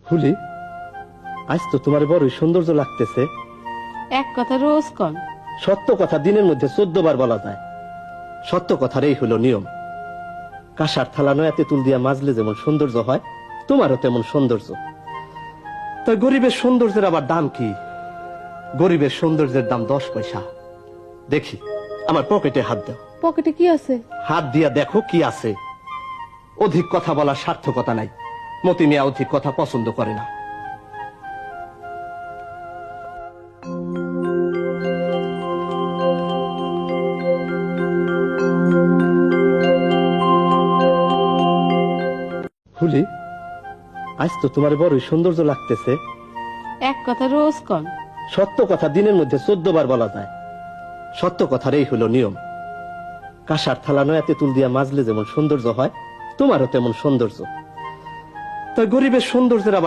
ফুলি, আজ তো তোমার বড়ই সৌন্দর্য লাগতেছে। এক কথা রোজ কন। সত্য কথা দিনের মধ্যে 14 বার বলা যায়। সত্য কথার এই হলো নিয়ম। কাঁসার থালা নয়া তেঁতুল দিয়া মাজলে যেমন সৌন্দর্য হয়, তোমারও তেমন সৌন্দর্য। তাই গরিবের সৌন্দর্যের আবার দাম কি? গরিবের সৌন্দর্যের দাম 10 পয়সা। দেখি, আমার পকেটে হাত দাও। পকেটে কি আছে? হাত দিয়া দেখো কি আছে। অধিক কথা বলার সার্থকতা নাই। মতি মিয়া অধিক কথা পছন্দ করে না। ফুলি, আজ তো তোমার বড়ই সৌন্দর্য লাগতেছে। এক কথা রোজ কন। সত্য কথা দিনের মধ্যে 14 বার বলা যায়। সত্য কথার এই হলো নিয়ম। কাঁসার থালা নয়া তেঁতুল দিয়া মাজলে যেমন সৌন্দর্য হয়, তোমারও তেমন সৌন্দর্য। তাই গরিবের সৌন্দর্যের আবার